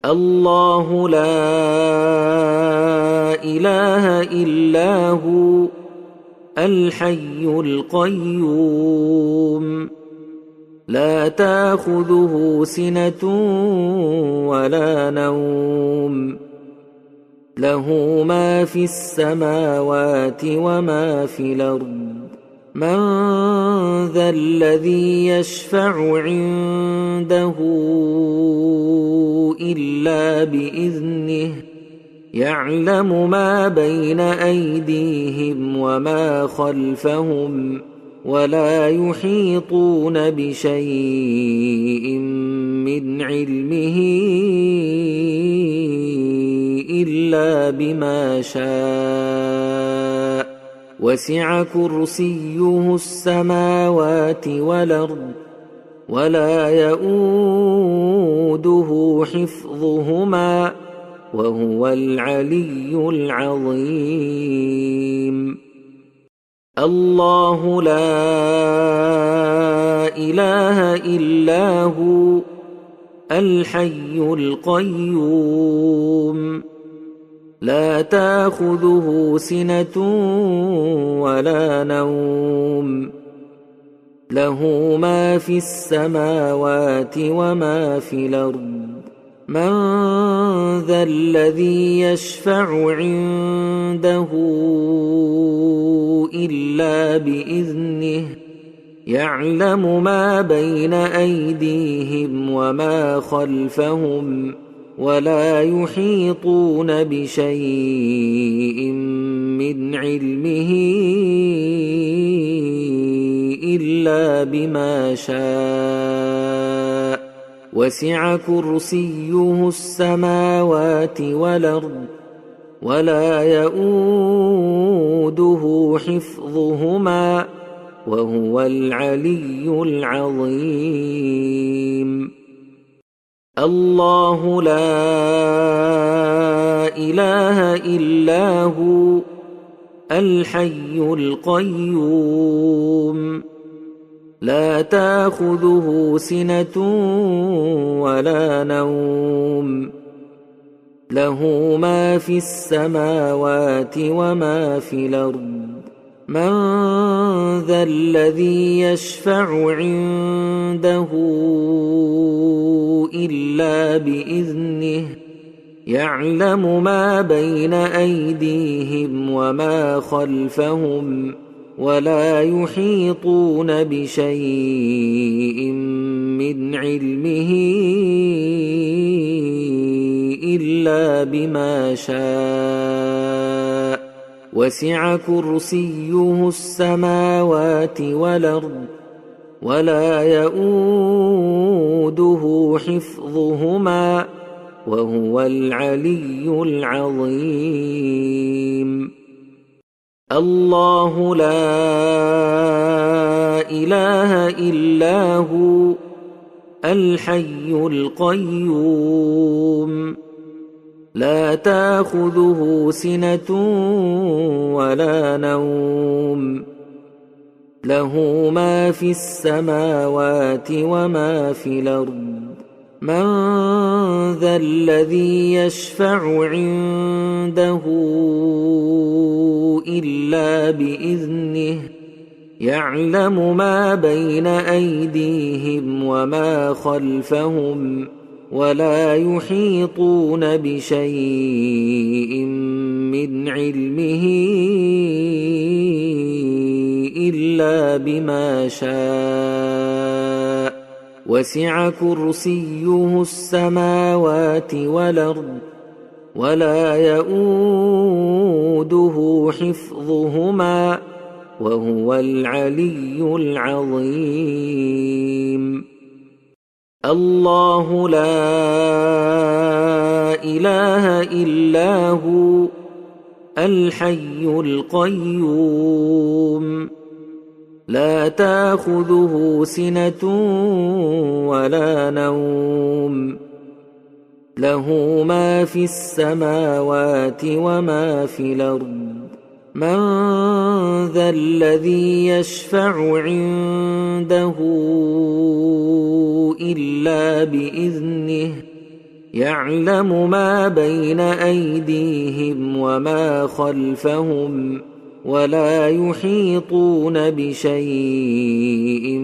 الله لا إله إلا هو الحي القيوم لا تأخذه سنة ولا نوم له ما في السماوات وما في الأرض من ذا الذي يشفع عنده إلا بإذنه يعلم ما بين أيديهم وما خلفهم ولا يحيطون بشيء من علمه إلا بما شاء وسع كرسيه السماوات والأرض ولا يؤوده حفظهما وهو العلي العظيم الله لا إله إلا هو الحي القيوم لا تأخذه سنة ولا نوم له ما في السماوات وما في الأرض من ذا الذي يشفع عنده إلا بإذنه يعلم ما بين أيديهم وما خلفهم ولا يحيطون بشيء من علمه إلا بما شاء وسع كرسيه السماوات والأرض ولا يؤوده حفظهما وهو العلي العظيم الله لا إله إلا هو الحي القيوم لا تأخذه سنة ولا نوم له ما في السماوات وما في الأرض من ذا الذي يشفع عنده إلا بإذنه يعلم ما بين أيديهم وما خلفهم ولا يحيطون بشيء من علمه إلا بما شاء وسع كرسيه السماوات والأرض ولا يؤوده حفظهما وهو العلي العظيم الله لا إله إلا هو الحي القيوم لا تأخذه سنة ولا نوم له ما في السماوات وما في الأرض من ذا الذي يشفع عنده إلا بإذنه يعلم ما بين أيديهم وما خلفهم ولا يحيطون بشيء من علمه إلا بما شاء وسع كرسيه السماوات والأرض ولا يؤوده حفظهما وهو العلي العظيم الله لا إله إلا هو الحي القيوم لا تأخذه سنة ولا نوم له ما في السماوات وما في الأرض من ذا الذي يشفع عنده إلا بإذنه يعلم ما بين أيديهم وما خلفهم ولا يحيطون بشيء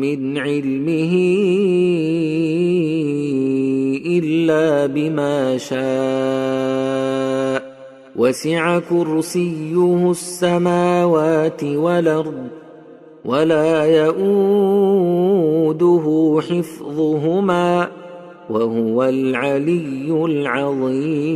من علمه إلا بما شاء وسع كرسيه السماوات والأرض ولا يؤوده حفظهما وهو العلي العظيم.